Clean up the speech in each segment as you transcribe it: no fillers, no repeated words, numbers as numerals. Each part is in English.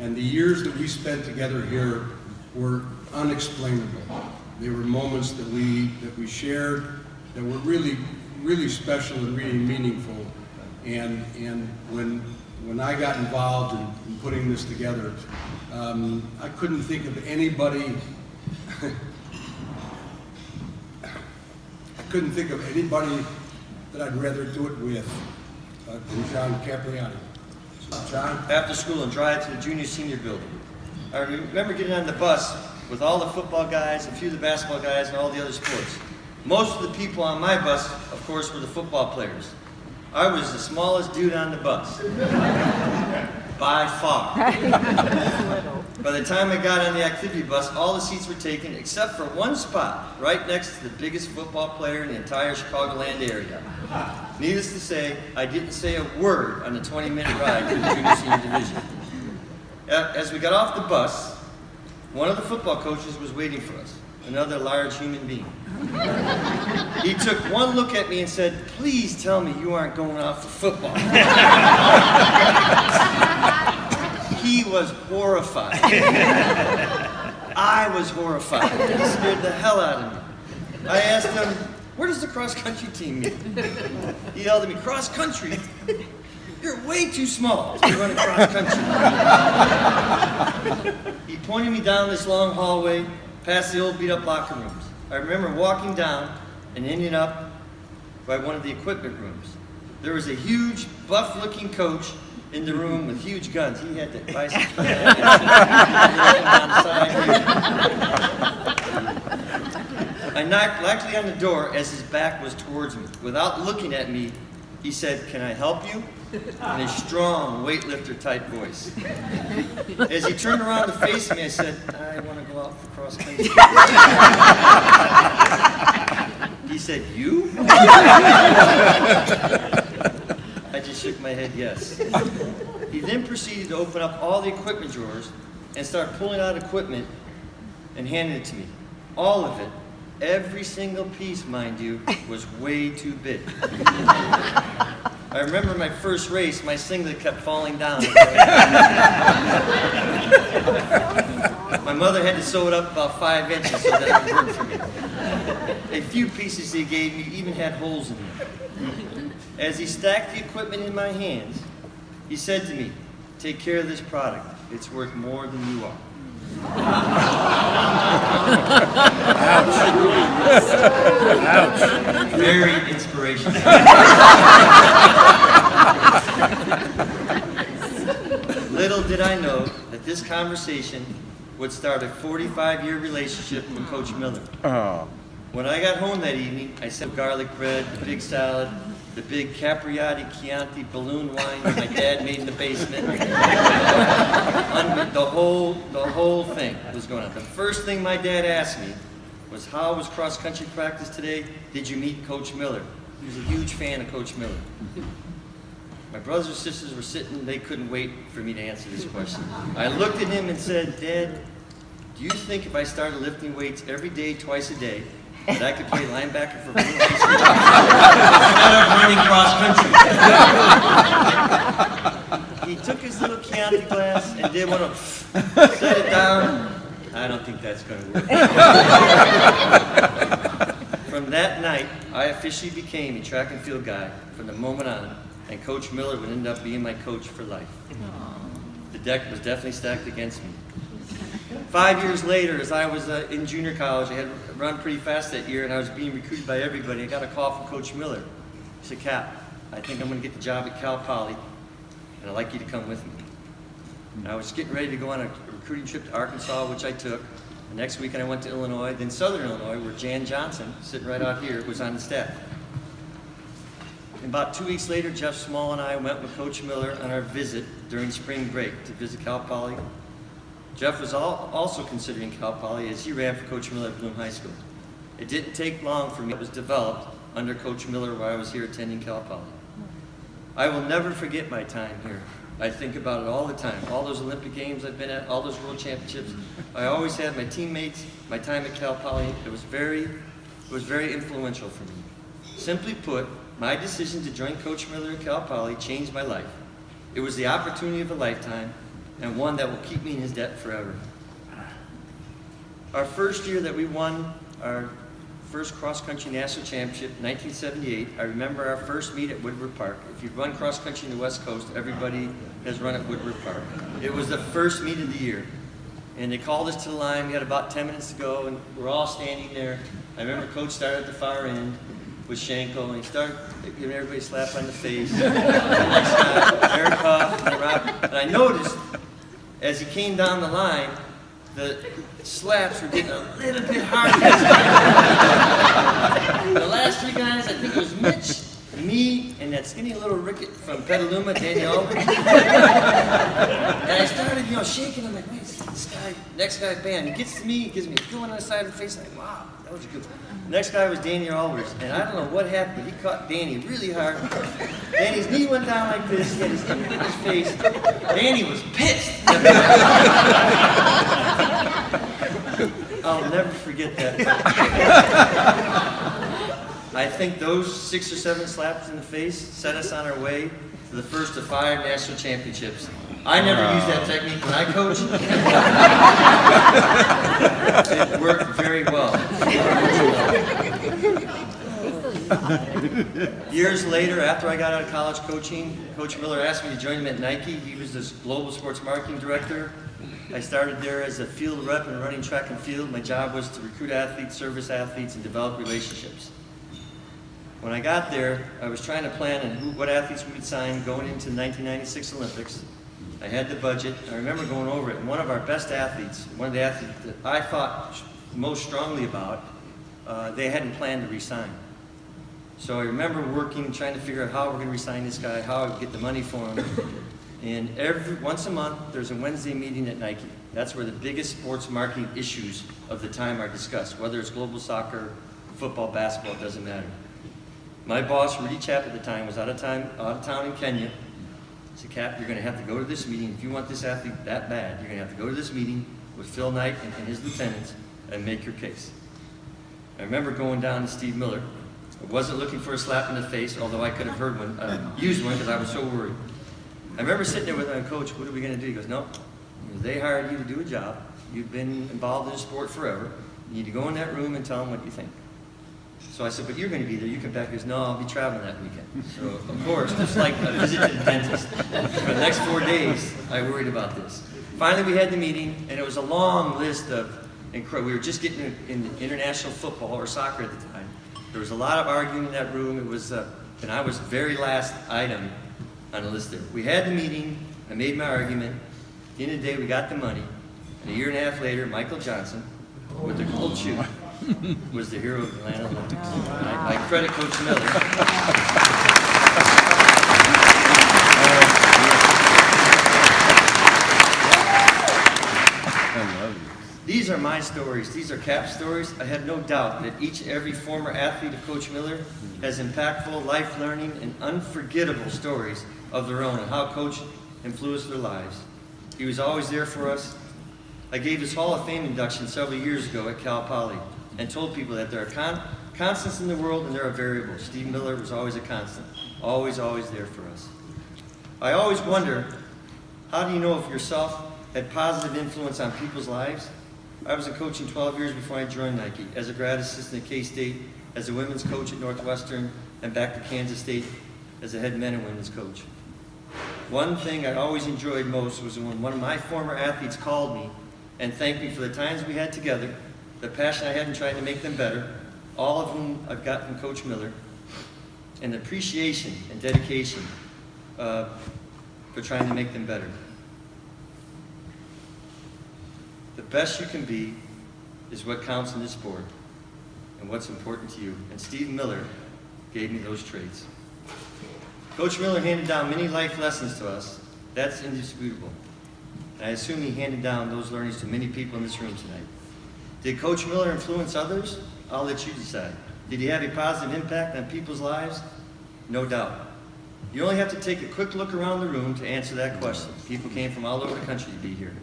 And the years that we spent together here were unexplainable. They were moments that we shared that were really, really special and really meaningful. And when I got involved in putting this together, I couldn't think of anybody. I couldn't think of anybody that I'd rather do it with than John Capriotti. So, John? After school and drive to the junior senior building. I remember getting on the bus with all the football guys, a few of the basketball guys, and all the other sports. Most of the people on my bus, of course, were the football players. I was the smallest dude on the bus, by far. By the time I got on the activity bus, all the seats were taken except for one spot, right next to the biggest football player in the entire Chicagoland area. Needless to say, I didn't say a word on the 20-minute ride to the junior senior division. As we got off the bus, one of the football coaches was waiting for us, another large human being. He took one look at me and said, "Please tell me you aren't going out for football." He was horrified. I was horrified. He scared the hell out of me. I asked him, "Where does the cross-country team meet?" He yelled at me, "Cross-country? You're way too small to be running cross-country." He pointed me down this long hallway, past the old beat-up locker rooms. I remember walking down and ending up by one of the equipment rooms. There was a huge, buff-looking coach in the room with huge guns. He had the biceps down the side here. I knocked lightly on the door as his back was towards me. Without looking at me, he said, "Can I help you?" in a strong weightlifter-type voice. As he turned around to face me, I said, "I want to go out for cross-country." He said, "You?" I just shook my head yes. He then proceeded to open up all the equipment drawers and start pulling out equipment and handing it to me. All of it, every single piece, mind you, was way too big. I remember my first race, my singlet kept falling down. My mother had to sew it up about 5 inches so that it would work for me. A few pieces he gave me even had holes in them. As he stacked the equipment in my hands, he said to me, "Take care of this product. It's worth more than you are." Ouch. Ouch. Very inspirational. Little did I know that this conversation would start a 45-year relationship with Coach Miller. Oh. When I got home that evening, I said garlic bread, the big salad, the big Capriotti Chianti balloon wine that my dad made in the basement. The whole thing was going on. The first thing my dad asked me was, "How was cross-country practice today? Did you meet Coach Miller?" He was a huge fan of Coach Miller. My brothers and sisters were sitting, they couldn't wait for me to answer this question. I looked at him and said, "Dad, do you think if I started lifting weights every day, twice a day, that I could play linebacker for Blue High School instead of running cross country?" He took his little Chianti glass and did one of set it down. "I don't think that's going to work." From that night, I officially became a track and field guy from the moment on, and Coach Miller would end up being my coach for life. The deck was definitely stacked against me. 5 years later, as I was in junior college, I had run pretty fast that year, and I was being recruited by everybody. I got a call from Coach Miller. He said, "Cap, I think I'm going to get the job at Cal Poly, and I'd like you to come with me." And I was getting ready to go on a recruiting trip to Arkansas, which I took. The next weekend I went to Illinois, then Southern Illinois, where Jan Johnson, sitting right out here, was on the staff. And about 2 weeks later, Jeff Small and I went with Coach Miller on our visit during spring break to visit Cal Poly. Jeff was also considering Cal Poly as he ran for Coach Miller at Bloom High School. It didn't take long for me. It was developed under Coach Miller while I was here attending Cal Poly. I will never forget my time here. I think about it all the time. All those Olympic Games I've been at, all those World Championships. I always had my teammates, my time at Cal Poly. It was very influential for me. Simply put, my decision to join Coach Miller at Cal Poly changed my life. It was the opportunity of a lifetime, and one that will keep me in his debt forever. Our first year that we won our first cross-country national championship, 1978, I remember our first meet at Woodward Park. If you've run cross-country in the West Coast, everybody has run at Woodward Park. It was the first meet of the year. And they called us to the line. We had about 10 minutes to go, and we're all standing there. I remember Coach started at the far end with Schenkel, and he started giving everybody a slap on the face. Eric Hoff, and Rob. And I noticed, as he came down the line, the slaps were getting a little bit harder. The last three guys, I think it was Mitch, me, and that skinny little Ricket from Petaluma, Danny Albert. And I started, shaking. I'm like, wait, this guy, next guy, bam. He gets to me, he gives me a good one on the side of the face. I'm like, wow, that was a good one. Next guy was Danny Albers, and I don't know what happened, but he caught Danny really hard. Danny's knee went down like this, he had his knee in his face. Danny was pissed. I'll never forget that. I think those 6 or 7 slaps in the face set us on our way to the first of 5 national championships. I never used that technique when I coached. It worked very well. Years later, after I got out of college coaching, Coach Miller asked me to join him at Nike. He was this global sports marketing director. I started there as a field rep and running track and field. My job was to recruit athletes, service athletes, and develop relationships. When I got there, I was trying to plan on what athletes we would sign going into the 1996 Olympics. I had the budget. I remember going over it, and one of our best athletes, one of the athletes that I thought most strongly about, they hadn't planned to re-sign. So I remember working, trying to figure out how we're going to re-sign this guy, how I would get the money for him. And once a month, there's a Wednesday meeting at Nike. That's where the biggest sports marketing issues of the time are discussed, whether it's global soccer, football, basketball, it doesn't matter. My boss, Rudy Chapp at the time, was out of town in Kenya. He said, Cap, you're going to have to go to this meeting. If you want this athlete that bad, you're going to have to go to this meeting with Phil Knight and his lieutenants and make your case. I remember going down to Steve Miller. I wasn't looking for a slap in the face, although I could have heard one, used one because I was so worried. I remember sitting there with him, Coach, what are we going to do? He goes, no, they hired you to do a job. You've been involved in sport forever. You need to go in that room and tell them what you think. So I said, but you're going to be there. You come back. He goes, no, I'll be traveling that weekend. So, of course, just like a visit to the dentist. For the next 4 days, I worried about this. Finally, we had the meeting, and it was a long list of, we were just getting in international football or soccer at the time. There was a lot of arguing in that room. It was, and I was the very last item on the list there. We had the meeting. I made my argument. At the end of the day, we got the money. And a year and a half later, Michael Johnson, with the gold shoe, was the hero of the Atlanta Olympics. I credit Coach Miller. These are my stories. These are Cap's stories. I have no doubt that each and every former athlete of Coach Miller has impactful, life-learning, and unforgettable stories of their own and how Coach influenced their lives. He was always there for us. I gave this Hall of Fame induction several years ago at Cal Poly and told people that there are constants in the world and there are variables. Steve Miller was always a constant, always, always there for us. I always wonder, how do you know if yourself had positive influence on people's lives? I was a coaching 12 years before I joined Nike, as a grad assistant at K-State, as a women's coach at Northwestern, and back to Kansas State as a head men and women's coach. One thing I always enjoyed most was when one of my former athletes called me and thanked me for the times we had together, the passion I had in trying to make them better, all of whom I've got from Coach Miller, and the appreciation and dedication for trying to make them better. The best you can be is what counts in this sport and what's important to you. And Steve Miller gave me those traits. Coach Miller handed down many life lessons to us. That's indisputable. And I assume he handed down those learnings to many people in this room tonight. Did Coach Miller influence others? I'll let you decide. Did he have a positive impact on people's lives? No doubt. You only have to take a quick look around the room to answer that question. People came from all over the country to be here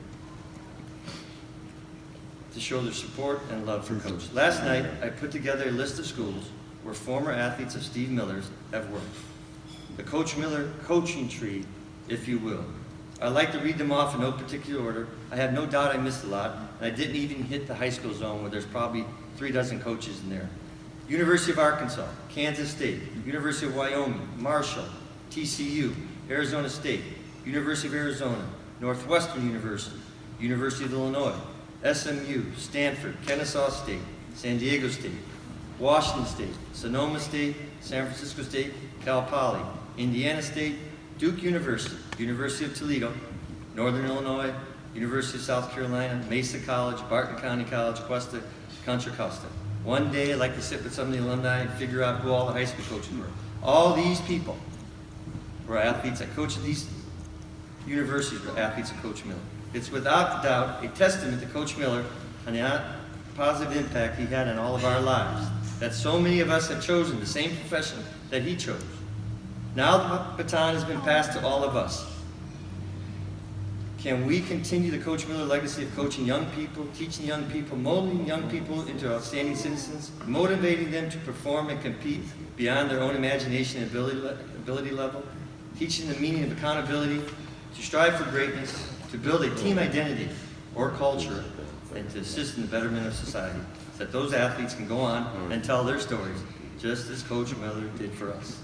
to show their support and love for Coach. Last night, I put together a list of schools where former athletes of Steve Miller's have worked. The Coach Miller coaching tree, if you will. I like to read them off in no particular order. I have no doubt I missed a lot, and I didn't even hit the high school zone where there's probably 3 dozen coaches in there. University of Arkansas, Kansas State, University of Wyoming, Marshall, TCU, Arizona State, University of Arizona, Northwestern University, University of Illinois, SMU, Stanford, Kennesaw State, San Diego State, Washington State, Sonoma State, San Francisco State, Cal Poly, Indiana State, Duke University, University of Toledo, Northern Illinois, University of South Carolina, Mesa College, Barton County College, Cuesta, Contra Costa. One day I'd like to sit with some of the alumni and figure out who all the high school coaches were. All these people were athletes. I coached these universities were athletes of Coach Miller. It's without doubt a testament to Coach Miller and the positive impact he had on all of our lives, that so many of us have chosen the same profession that he chose. Now the baton has been passed to all of us. Can we continue the Coach Miller legacy of coaching young people, teaching young people, molding young people into outstanding citizens, motivating them to perform and compete beyond their own imagination and ability level, teaching the meaning of accountability, to strive for greatness, to build a team identity or culture, and to assist in the betterment of society, so that those athletes can go on and tell their stories, just as Coach Miller did for us.